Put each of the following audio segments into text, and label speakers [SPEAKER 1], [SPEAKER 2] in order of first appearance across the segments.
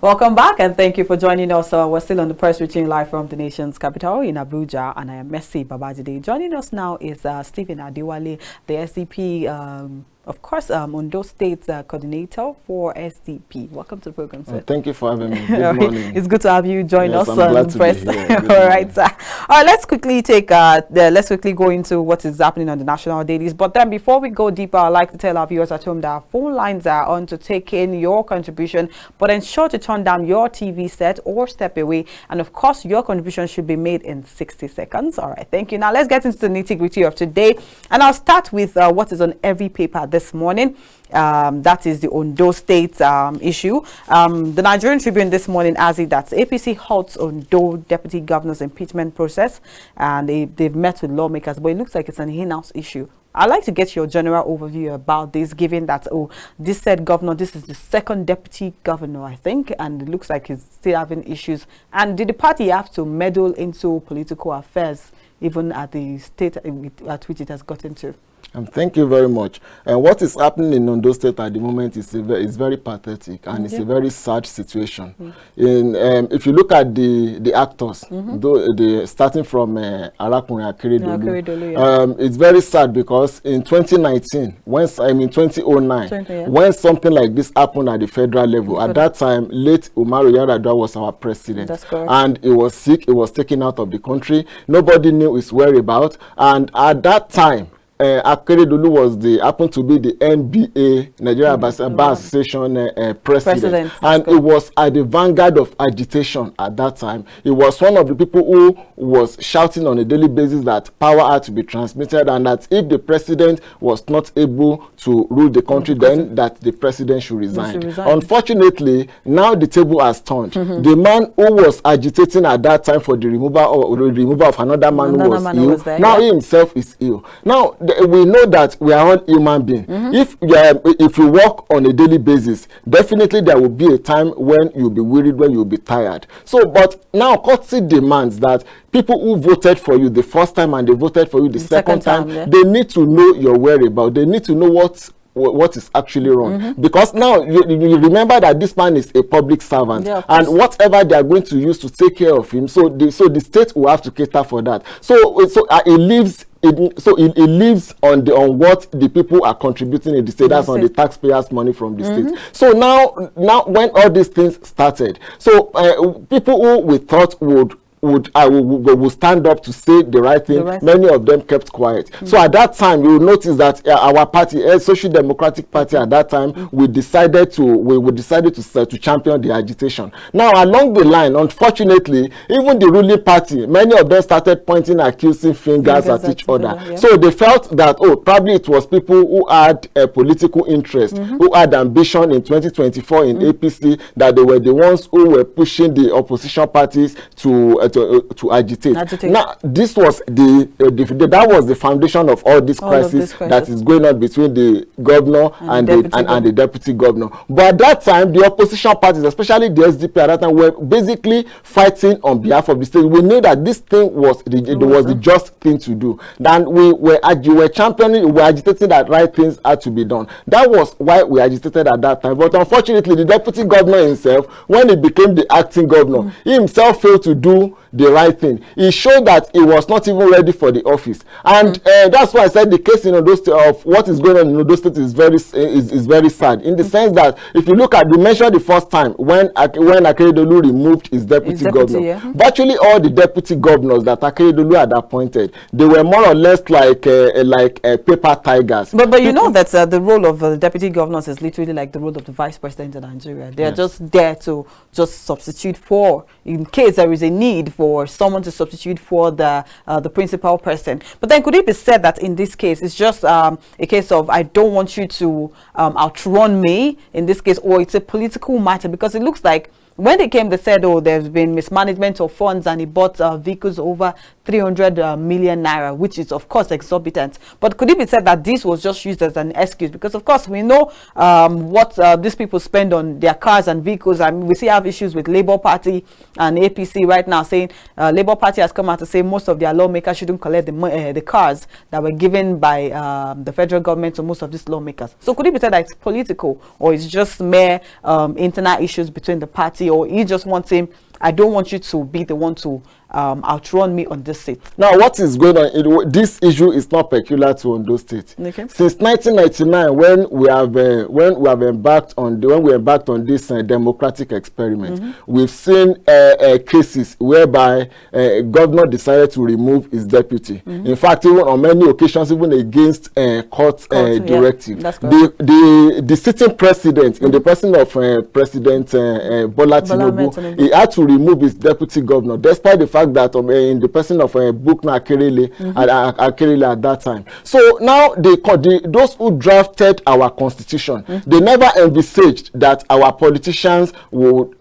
[SPEAKER 1] Welcome back, and thank you for joining us. We're still on the press reaching live from the nation's capital in Abuja, and I am Mercy Babajide. Joining us now is Stephen Adewale, the SDP, of course, Ondo State coordinator for SDP. Welcome to the program, sir.
[SPEAKER 2] Thank you for having me. Good morning.
[SPEAKER 1] It's good to have you join us
[SPEAKER 2] I'm
[SPEAKER 1] on
[SPEAKER 2] glad
[SPEAKER 1] the
[SPEAKER 2] to
[SPEAKER 1] press.
[SPEAKER 2] be here.
[SPEAKER 1] All right, sir. All right, let's quickly go into what is happening on the national dailies. But then before we go deeper, I'd like to tell our viewers at home that our phone lines are on to take in your contribution, but ensure to turn down your TV set or step away. And of course, your contribution should be made in 60 seconds. All right, thank you. Now let's get into the nitty-gritty of today. And I'll start with what is on every paper this morning. That is the Ondo State issue. The Nigerian Tribune this morning has it that APC halts Ondo Deputy Governor's impeachment process, and they've met with lawmakers, but it looks like it's an in-house issue. I'd like to get your general overview about this, given that, this said governor, this is the second deputy governor, I think, and it looks like he's still having issues. And did the party have to meddle into political affairs, even at the state at which it has gotten to?
[SPEAKER 2] Thank you very much. What is happening in Ondo State at the moment is very pathetic, and it's a very sad situation. If you look at the actors, starting from Akeredolu, it's very sad because in 2019, when 2009, when something like this happened at the federal level, at that time, late Umaru Yar'Adua was our president.
[SPEAKER 1] That's correct.
[SPEAKER 2] And he was sick, he was taken out of the country. Nobody knew his whereabouts, and at that time, Akeredolu happened to be the NBA, Nigeria Bar Association president. And it was at the vanguard of agitation at that time. He was one of the people who was shouting on a daily basis that power had to be transmitted, and that if the president was not able to rule the country, then that the president should resign. Unfortunately, now the table has turned. The man who was agitating at that time for the removal of another man who was ill, now he himself is ill. Now, we know that we are all human beings. If you work on a daily basis, definitely there will be a time when you'll be worried, when you'll be tired. So, but now courtesy demands that people who voted for you the first time and they voted for you the second time, they need to know your whereabouts. They need to know what is actually wrong, because now you remember that this man is a public servant, and whatever they are going to use to take care of him, so the state will have to cater for that. So it lives. It lives on what the people are contributing in the state. That's on the taxpayers' money from the state. So now when all these things started, so people who we thought would stand up to say the right thing, many of them kept quiet. So at that time, you will notice that our party, Social Democratic Party, at that time, we decided to champion the agitation. Now, along the line, unfortunately, even the ruling party, many of them started pointing accusing fingers at each other. So they felt that, probably it was people who had a political interest, who had ambition in 2024 in APC, that they were the ones who were pushing the opposition parties to agitate. Now, this was that was the foundation of all this crisis that is going on between the governor and the deputy governor. But at that time, the opposition parties, especially the SDP at that time, were basically fighting on behalf of the state. We knew that this thing was the just thing to do. Then we were championing, we were agitating that right things had to be done. That was why we agitated at that time. But unfortunately, the deputy governor himself, when he became the acting governor, he himself failed to do the right thing. He showed that he was not even ready for the office, and that's why I said the case in Ondo State of what is going on in Ondo State is very sad, in the sense that if you look at, we mentioned the first time when Akeredolu removed his deputy governor, virtually all the deputy governors that Akeredolu had appointed, they were more or less like paper tigers.
[SPEAKER 1] But you know that the role of the deputy governors is literally like the role of the vice president in Nigeria. They are just there to just substitute for, in case there is a need for someone to substitute for the principal person. But then could it be said that in this case it's just a case of, I don't want you to outrun me in this case, or it's a political matter? Because it looks like when they came, they said, there's been mismanagement of funds, and he bought vehicles over 300 million naira, which is of course exorbitant. But could it be said that this was just used as an excuse? Because of course we know what these people spend on their cars and vehicles. I mean, we still have issues with Labour Party and APC right now, saying Labour Party has come out to say most of their lawmakers shouldn't collect the cars that were given by the federal government to most of these lawmakers. So could it be said that it's political, or it's just mere internal issues between the party or he just wants him, I don't want you to be the one to outrun me on this seat. Now,
[SPEAKER 2] what is going on? This issue is not peculiar to Ondo State.
[SPEAKER 1] Okay.
[SPEAKER 2] Since 1999, when we have embarked on this democratic experiment, we've seen cases whereby governor decided to remove his deputy. In fact, even on many occasions, even against court directive. The sitting president, in the person of President Bola Tinubu, he had to remove his deputy governor, despite the fact that in the person of Bukna Akeredolu at that time. So now those who drafted our constitution, they never envisaged that our politicians would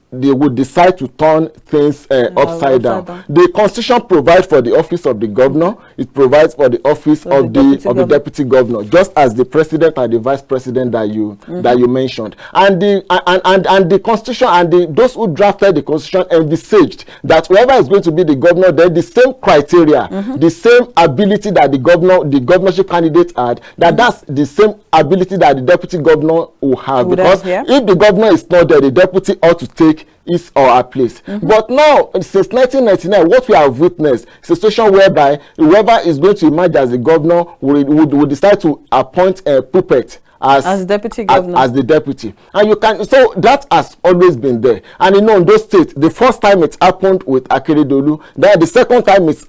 [SPEAKER 2] decide to turn things upside down. The constitution provides for the office of the governor. It provides for the office of the deputy governor, just as the president and the vice president that you mentioned. And the constitution and those who drafted the constitution envisaged that whoever is going to be the governor, then the same criteria, the same ability that the governorship candidate had, that's the same ability that the deputy governor will have. Because if the governor is not there, the deputy ought to take his or her place. But now, since 1999, what we have witnessed is a situation whereby whoever is going to emerge as the governor would decide to appoint a puppet as deputy governor, as the deputy, and you can. So that has always been there. And in Ondo State, the first time it happened with Akeredolu, then the second time it's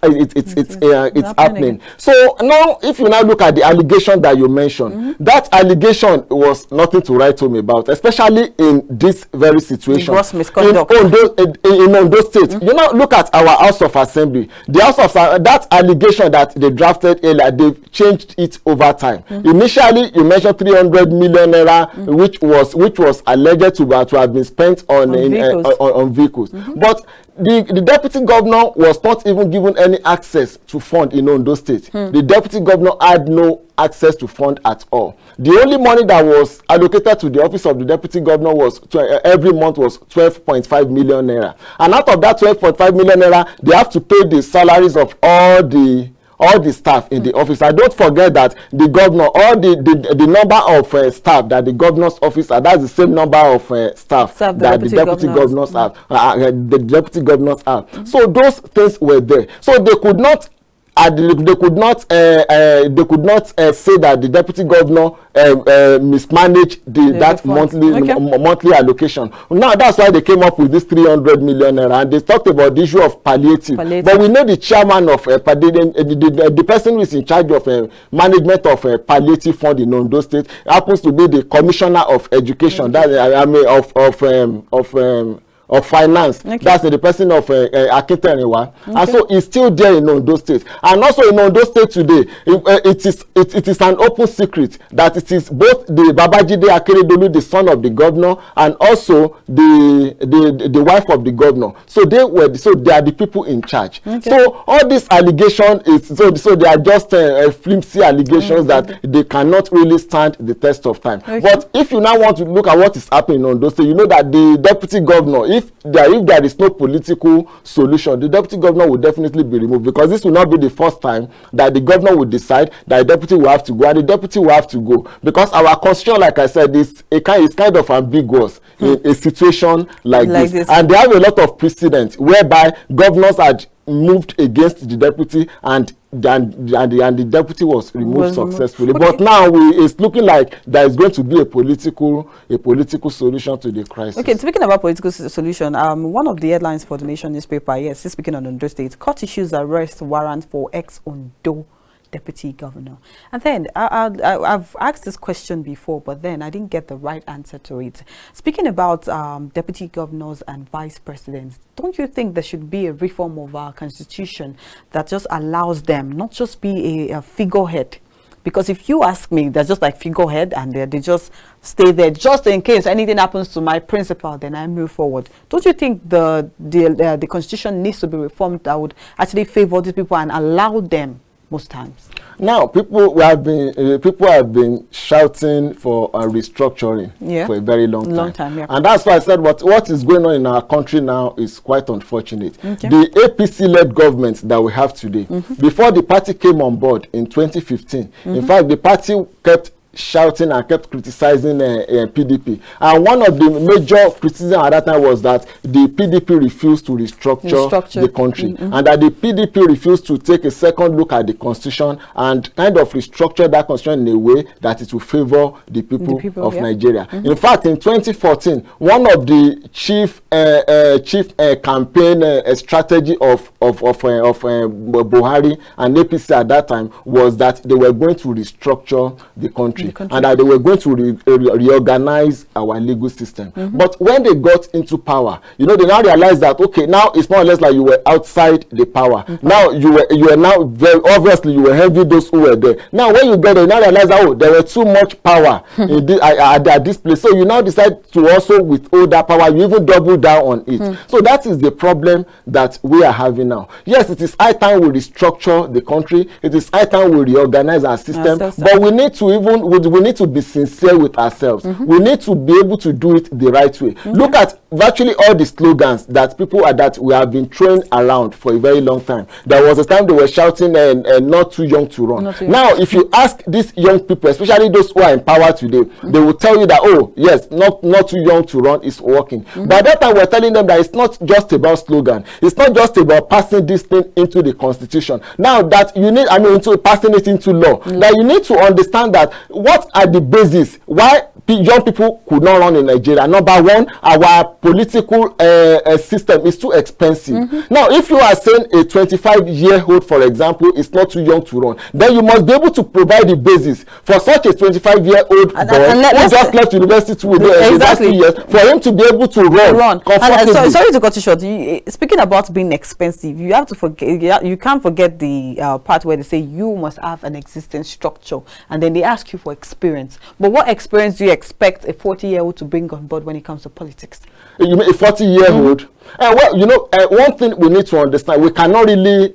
[SPEAKER 2] happening. So now, if you now look at the allegation that you mentioned, that allegation was nothing to write home about, especially in this very situation. Gross misconduct in Ondo State. You now look at our House of Assembly. The House of that allegation that they drafted earlier, they've changed it over time. Initially, you mentioned 300 million naira, which was alleged to have been spent on vehicles. But the deputy governor was not even given any access to fund in Ondo State. The deputy governor had no access to fund at all. The only money that was allocated to the office of the deputy governor was every month was 12.5 million naira. And out of that 12.5 million naira, they have to pay the salaries of all the staff in the office. I don't forget that the governor, all the number of staff that the governor's office are, that's the same number of staff that the deputy governors have. The deputy governors have. So those things were there. So they could not they could not say that the deputy governor mismanaged that monthly allocation. Now that's why they came up with this 300 million naira, and they talked about the issue of palliative. But we know the chairman of the person who is in charge of management of palliative fund in Ondo State happens to be the commissioner of education. That of finance. That's the person of Akeredolu. And so it's still there in Ondo State. And also in Ondo State today, it is an open secret that it is both the Babajide Akeredolu, the son of the governor, and also the wife of the governor. So they are the people in charge. So all this allegation is so they are just flimsy allegations that they cannot really stand the test of time. But if you now want to look at what is happening in Ondo State, you know that the deputy governor, if there is no political solution, the deputy governor will definitely be removed, because this will not be the first time that the governor will decide that the deputy will have to go, and the deputy will have to go, because our constitution, like I said, is kind of ambiguous in a situation like this. And they have a lot of precedent whereby governors had moved against the deputy and the deputy was removed successfully. But now it's looking like there is going to be a political solution to the crisis. Okay,
[SPEAKER 1] speaking about political solution, one of the headlines for the Nation newspaper, yes, speaking on Ondo State, court issues arrest warrant for ex-Ondo deputy governor. And then I've asked this question before, but then I didn't get the right answer to it. Speaking about deputy governors and vice presidents, don't you think there should be a reform of our constitution that just allows them not just be a figurehead? Because if you ask me, they're just like figurehead, and they just stay there just in case anything happens to my principal, then I move forward. Don't you think the constitution needs to be reformed that would actually favor these people and allow them most times?
[SPEAKER 2] Now, people have been shouting for a restructuring for a very long time. And that's why I said what is going on in our country now is quite unfortunate. The APC-led government that we have today, before the party came on board in 2015, in fact, the party kept shouting and kept criticizing PDP. And one of the major criticisms at that time was that the PDP refused to restructure the country, and that the PDP refused to take a second look at the constitution and kind of restructure that constitution in a way that it will favor the people of Nigeria. In fact, in 2014, one of the chief campaign strategy of Buhari and APC at that time was that they were going to restructure the country, and that they were going to reorganize our legal system. But when they got into power, you know, they now realized that, okay, now it's more or less like you were outside the power. Now you were now very obviously you were heavy those who were there. Now when you get there, you now realize that, oh, there were too much power in at this place. So you now decide to also withhold that power. You even double down on it. So that is the problem that we are having now. Yes, it is high time we restructure the country. It is high time we reorganize our system. But we need to be sincere with ourselves. We need to be able to do it the right way. Look at virtually all the slogans that people are that we have been throwing around for a very long time. There was a time they were shouting not too young to run. Now if you ask these young people, especially those who are in power today, they will tell you that, oh yes, not too young to run is working. But at that time we're telling them that it's not just about slogan, it's not just about passing this thing into the constitution. Now that you need, into passing it into law, that you need to understand that what are the basis why young people could not run in Nigeria. Number one, our political system is too expensive. Now, if you are saying a 25-year-old, for example, is not too young to run, then you must be able to provide the basis for such a 25-year-old boy who just left university within the last 2 years for him to be able to run comfortably.
[SPEAKER 1] Sorry to cut you short. Speaking about being expensive, you have to forget. You can't forget the part where they say you must have an existing structure, and then they ask you for experience. But what experience do you expect a 40-year-old to bring on board when it comes to politics?
[SPEAKER 2] You mean a 40-year-old? Well, you know, one thing we need to understand, we cannot really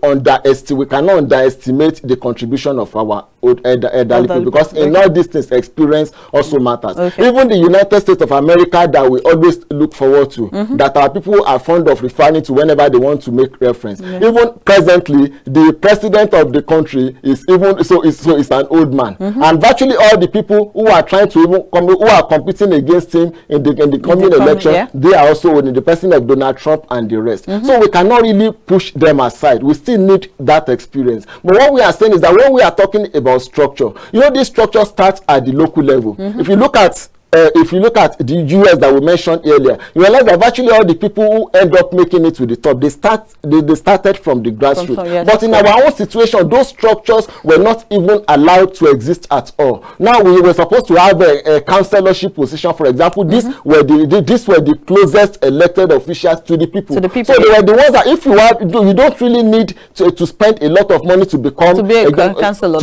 [SPEAKER 2] underestimate the contribution of our elderly people, because in all these things, experience also matters. Even the United States of America that we always look forward to, that our people are fond of referring to whenever they want to make reference. Even presently, the president of the country is an old man, and virtually all the people who are trying to who are competing against him in the coming election, they are also in the person of Donald Trump and the rest. So we cannot really push them aside. We still need that experience. But what we are saying is that when we are talking about structure, you know, this structure starts at the local level. If you look at the US that we mentioned earlier, you realize that virtually all the people who end up making it to the top, they started from the grassroots. But in our own situation, those structures were not even allowed to exist at all. Now we were supposed to have a councillorship position, for example. These were the closest elected officials to the people. So they were the ones that, if you don't really need to spend a lot of money to become a councillor.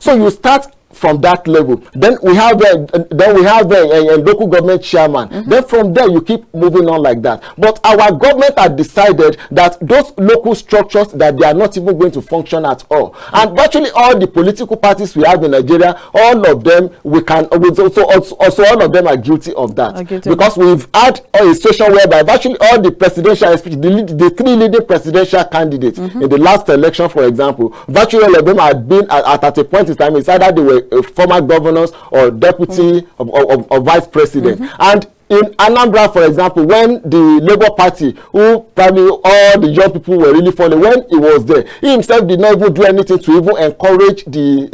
[SPEAKER 2] So you start from that level. Then we have a local government chairman. Then from there you keep moving on like that. But our government had decided that those local structures, that they are not even going to function at all. And virtually all the political parties we have in Nigeria, all of them also all of them are guilty of that. Because we've had a situation whereby virtually all the presidential, the three leading presidential candidates in the last election, for example, virtually all of them had been at a point in time, it's either they were former governors or deputy or vice president. And in Anambra, for example, when the Labour Party, who probably all the young people were really following, when he was there, he himself did not even do anything to even encourage the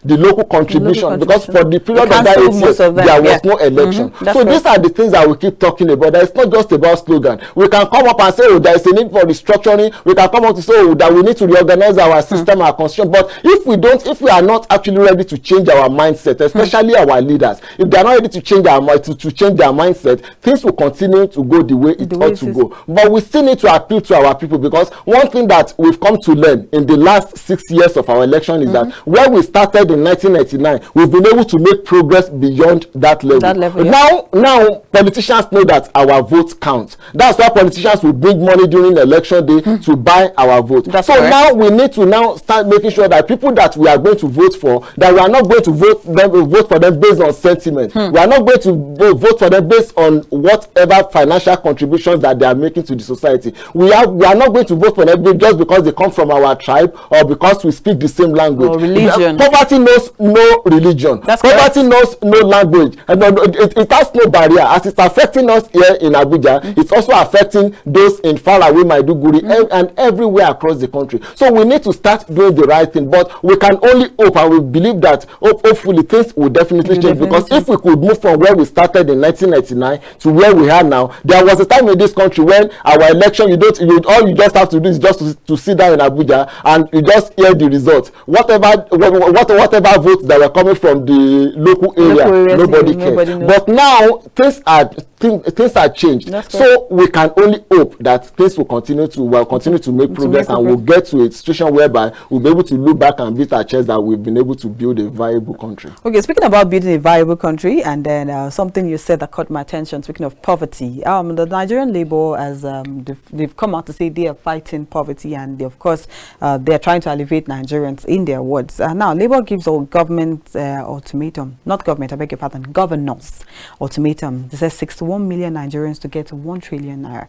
[SPEAKER 2] local contribution, because for the period of that 8 years, there was no election. So these are the things that we keep talking about. That it's not just about slogan. We can come up and say, oh, there is a need for restructuring. We can come up to say, oh, that we need to reorganize our system, our constitution. But if we are not actually ready to change our mindset, especially our leaders, if they are not ready to change their mindset, things will continue to go the way it ought to go. But we still need to appeal to our people, because one thing that we've come to learn in the last 6 years of our election is that where we started in 1999, we've been able to make progress beyond that level. Now politicians know that our votes count. That's why politicians will bring money during election day to buy our vote. Now we need to now start making sure that people that we are going to vote for, that we are not going to vote for them based on sentiment. We are not going to vote for them based on whatever financial contributions that they are making to the society. We are not going to vote for them just because they come from our tribe or because we speak the same language.
[SPEAKER 1] Or religion.
[SPEAKER 2] Poverty knows no religion.
[SPEAKER 1] That's
[SPEAKER 2] poverty
[SPEAKER 1] correct.
[SPEAKER 2] knows no language. And it has no barrier. As it's affecting us here in Abuja, it's also affecting those in faraway Maiduguri and everywhere across the country. So we need to start doing the right thing. But we can only hope, and we believe that hopefully things will definitely change. Because if we could move from where we started in 1999 to where we are now, there was a time in this country when our election, all you just have to do is just to sit down in Abuja and you just hear the results. Whatever votes that were coming from the local area, nobody cares. But now things are changed. So we can only hope that things will continue to make progress, and we'll get to a situation whereby we'll be able to look back and beat our chest that we've been able to build a viable country.
[SPEAKER 1] Okay, speaking about building a viable country, and then something you said that caught my attention, speaking of poverty, the Nigerian Labour, as they've come out to say they are fighting poverty, and of course they're trying to elevate Nigerians in their words. Now, Labour gives a government ultimatum, not government, I beg your pardon, governors ultimatum. They says 61 million Nigerians to get 1 trillion naira.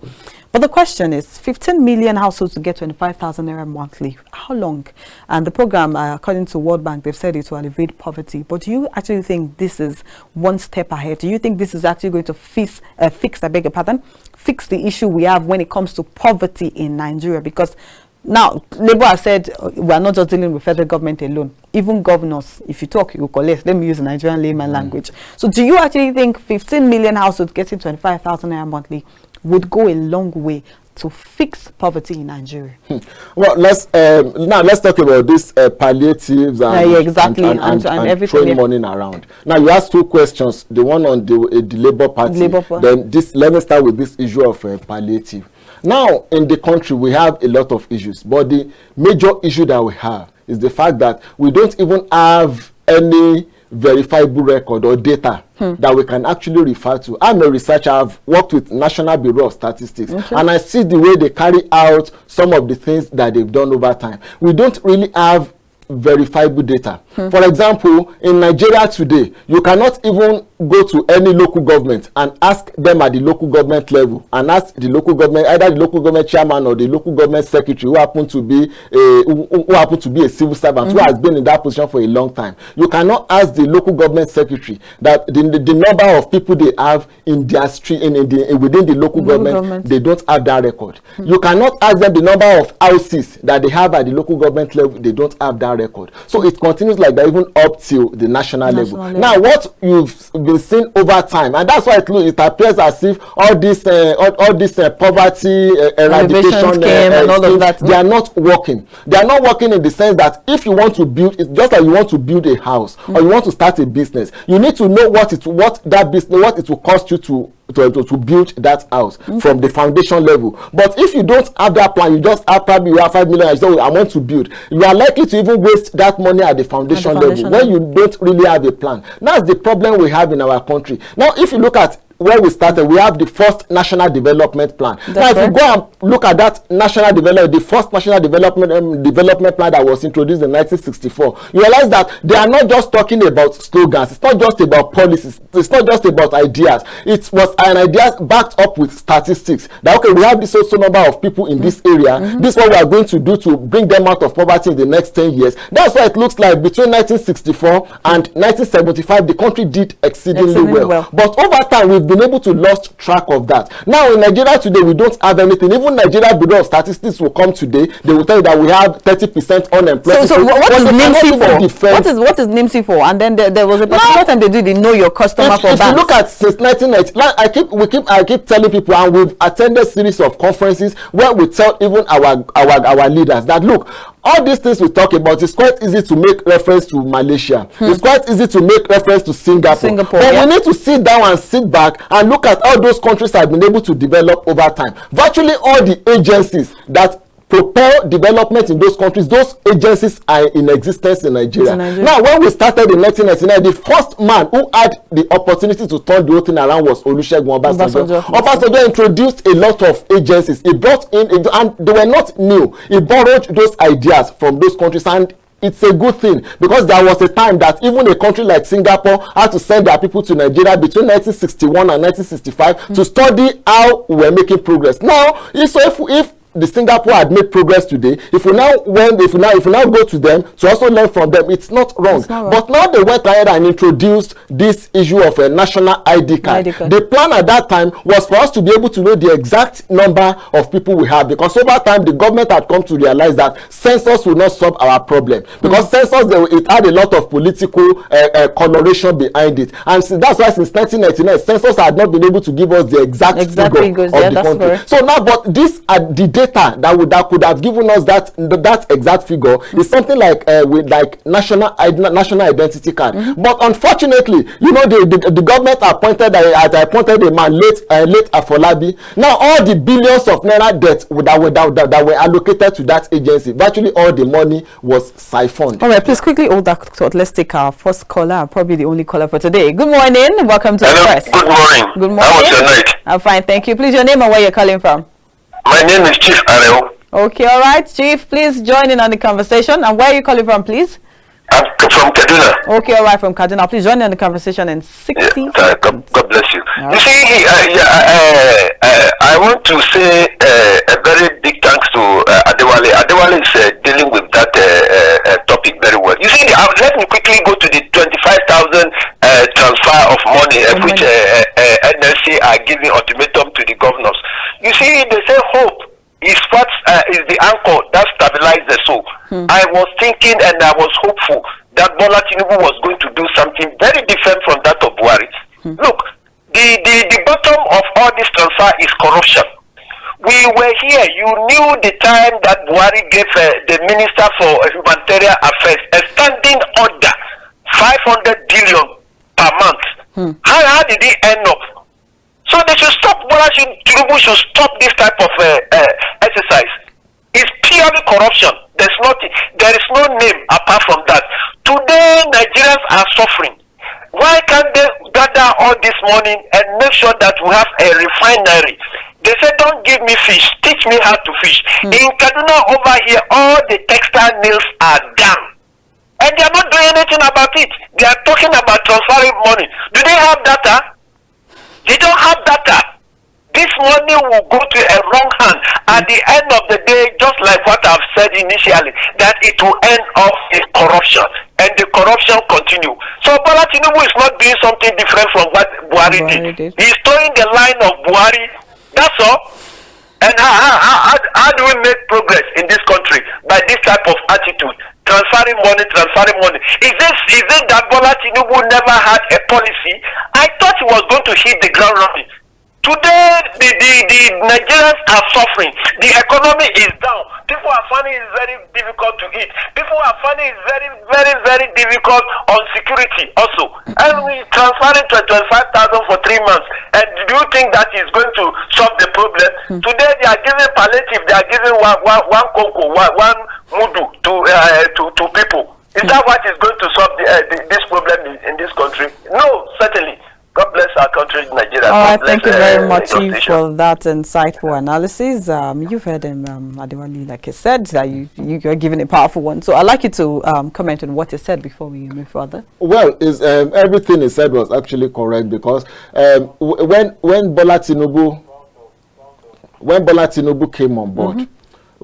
[SPEAKER 1] But the question is, 15 million households to get 25,000 naira monthly. How long? And the program, according to World Bank, they've said it to alleviate poverty. But do you actually think this is one step ahead? Do you think this is actually going to fix, I beg your pardon, fix the issue we have when it comes to poverty in Nigeria? Because now, Labour has said we are not just dealing with federal government alone. Even governors, if you talk, you collect. Let me use Nigerian layman language. So do you actually think 15 million households getting 25,000 naira monthly would go a long way to fix poverty in Nigeria?
[SPEAKER 2] Well, let's talk about this palliatives and
[SPEAKER 1] everything,
[SPEAKER 2] throwing money around. Now, you asked two questions. The one on the Labour Party. Then let me start with this issue of palliative. Now, in the country, we have a lot of issues, but the major issue that we have is the fact that we don't even have any verifiable record or data that we can actually refer to. I'm a researcher. I've worked with National Bureau of Statistics, and I see the way they carry out some of the things that they've done over time. We don't really have verifiable data. For example, in Nigeria today, you cannot even go to any local government and ask them at the local government level and ask the local government, either the local government chairman or the local government secretary who happen to be a civil servant who has been in that position for a long time. You cannot ask the local government secretary that the number of people they have in their street within the local government, they don't have that record. You cannot ask them the number of houses that they have at the local government level, they don't have that record. So it continues like that even up till the national level. Now, what you've been seeing over time, and that's why it appears as if all this poverty eradication
[SPEAKER 1] scheme and all of that,
[SPEAKER 2] they are not working. They are not working in the sense that if you want to build, it's just like you want to build a house or you want to start a business, you need to know what it will cost you to build that house from the foundation level. But if you don't have that plan, you just have probably you have 5 million and you say, I want to build, you are likely to even waste that money at the foundation level when you don't really have a plan. That's the problem we have in our country. Now, if you look at where we started, we have the first national development plan. Now, if you go and look at that the first national development plan that was introduced in 1964, you realize that they are not just talking about slogans. It's not just about policies. It's not just about ideas. It was an idea backed up with statistics. That okay, we have this also number of people in this area. This is what we are going to do to bring them out of poverty in the next 10 years. That's why it looks like between 1964 and 1975, the country did exceedingly well. But over time, we've been able to lost track of that. Now in Nigeria today, we don't have anything. Even Nigeria Bureau of Statistics will come today. They will tell you that we have 30% unemployment.
[SPEAKER 1] So what is NIMSI for? What is NIMSI for? And then there was a particular time they did the know your customer for banks. If you look at since 1990, I keep telling people, and we've attended series of conferences where we tell even our leaders that look, all these things we talk about, it's quite easy to make reference to Malaysia. It's quite easy to make reference to Singapore. But we need to sit down and sit back and look at how those countries have been able to develop over time. Virtually all the agencies that propel development in those countries, those agencies are in existence in Nigeria. Now, when we started in 1999, the first man who had the opportunity to turn the whole thing around was Olusegun Obasanjo. Obasanjo introduced a lot of agencies. He brought in, and they were not new. He borrowed those ideas from those countries and
[SPEAKER 2] it's a good thing, because there was a time that even a country like Singapore had to send their people to Nigeria between 1961 and 1965 to study how we were making progress. Now, if the Singapore had made progress today, if we now go to them to also learn from them, it's not wrong. But now they went ahead and introduced this issue of a national ID card. The plan at that time was for us to be able to know the exact number of people we have, because over time the government had come to realize that census will not solve our problem, because census, it had a lot of political coloration behind it, and that's why since 1999 census had not been able to give us the exact figure of the country. Correct. So now, but this the data that could have given us that exact figure is something like with like national identity card. But unfortunately, you know, the government appointed a man, late Afolabi. Now all the billions of naira debt that were allocated to that agency, virtually all the money was siphoned. All right, please quickly hold that thought. Let's take our first caller, probably the only caller for today. Good morning, welcome to the press.
[SPEAKER 3] Good morning.
[SPEAKER 1] Good morning.
[SPEAKER 3] How was your night?
[SPEAKER 1] I'm fine, thank you. Please, your name and where you're calling from.
[SPEAKER 3] My name is Chief Akeredolu.
[SPEAKER 1] Okay, all right, Chief, please join in on the conversation. And where are you calling from, please?
[SPEAKER 3] I'm from Kaduna.
[SPEAKER 1] Okay, all right, from Kaduna. Please join in on the conversation in 60 seconds.
[SPEAKER 3] God bless you.
[SPEAKER 1] All
[SPEAKER 3] you
[SPEAKER 1] right.
[SPEAKER 3] see, I want to say a very big thanks to Adewale. Adewale is dealing with that topic very well. You see, let me quickly go to the 25,000 transfer of money, which NLC are giving ultimatum to the governors. You see, they say hope is what is the anchor that stabilizes the soul. I was thinking and I was hopeful that Bola Tinubu was going to do something very different from that of Buhari. Look, the bottom of all this transfer is corruption. We were here. You knew the time that Buhari gave the Minister for Humanitarian Affairs a standing order, 500 billion per month. How did it end up? So they should stop. Bola Tinubu should stop this type of exercise. It's purely corruption. There is no name apart from that. Today, Nigerians are suffering. Why can't they gather all this money and make sure that we have a refinery? They say, don't give me fish, teach me how to fish. In Kaduna over here, all the textile mills are down. And they are not doing anything about it. They are talking about transferring money. Do they have data? They don't have data. This money will go to a wrong hand. At the end of the day, just like what I've said initially, that it will end up in corruption. And the corruption continue. So Bola Tinubu is not doing something different from what Buhari did. He's towing the line of Buhari. That's all. And how do we make progress in this country? By this type of attitude. Transferring money. Is it that Bola Tinubu never had a policy? I thought he was going to hit the ground running. Today, the Nigerians are suffering. The economy is down. People are finding it very difficult to eat. People are finding it very, very, very difficult on security also. And we transferring 25,000 for 3 months. And do you think that is going to solve the problem? Today, they are giving palliative. They are giving one cocoa, one mudu to people. Is that what is going to solve this problem in this country? No, certainly. God bless our country, Nigeria.
[SPEAKER 1] All right, thank you very much, Chief, for that insightful analysis. You've heard him, Adewale, like I said, you're giving a powerful one. So I'd like you to comment on what he said before we move further. Well,
[SPEAKER 2] everything he said was actually correct, because when Bola Tinubu came on board, a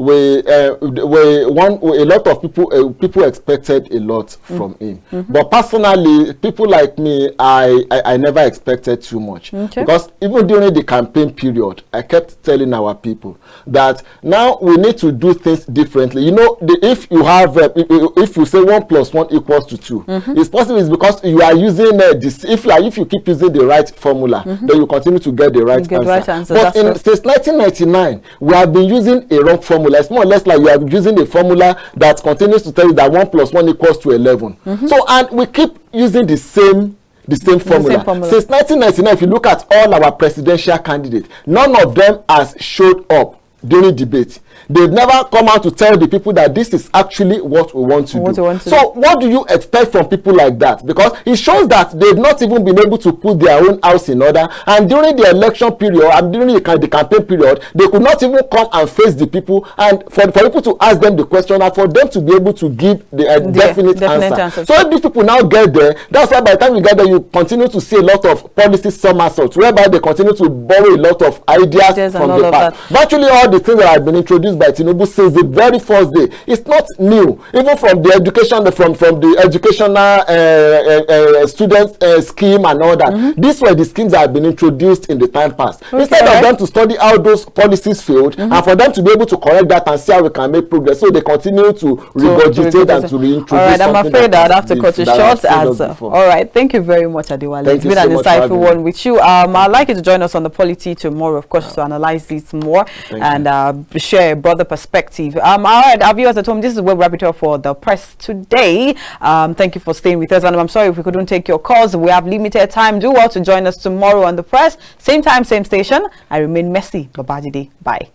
[SPEAKER 2] lot of people expected a lot from him, but personally, people like me, I never expected too much, because even during the campaign period, I kept telling our people that now we need to do things differently. You know, if you say 1 + 1 = 2, it's possible. It's because you are using this. If you keep using the right formula, then you continue to get the right answer. But since 1999, we have been using a wrong formula. It's more or less like you are using a formula that continues to tell you that 1 + 1 = 11. So, and we keep using the same formula. Since 1999, if you look at all our presidential candidates, none of them has showed up during debate. They've never come out to tell the people that this is actually what we want to do. So what do you expect from people like that? Because it shows that they've not even been able to put their own house in order, and during the election period and during the campaign period, they could not even come and face the people, and for people to ask them the question and for them to be able to give the definite answer. So if these people now get there, that's why by the time you get there, you continue to see a lot of policy somersaults, whereby they continue to borrow a lot of ideas from the past. Virtually all the things that have been introduced by Tinubu since the very first day, it's not new. Even from the education, from the educational student scheme and all that. These were the schemes that have been introduced in the time past. Instead of them to study how those policies failed, and for them to be able to correct that and see how we can make progress, so they continue to regurgitate and to reintroduce.
[SPEAKER 1] All right, I'm afraid I'd have to cut it short. All right, thank you very much, Adewale. It's been an insightful one with you. I'd like you to join us on the Polity tomorrow, of course, to analyze this more and share a broader perspective. All right, our viewers at home, this is where we wrap it up for the press today. Thank you for staying with us, and I'm sorry if we couldn't take your calls. We have limited time. Do well to join us tomorrow on the press. Same time, same station. I remain Messi Babajide. Bye.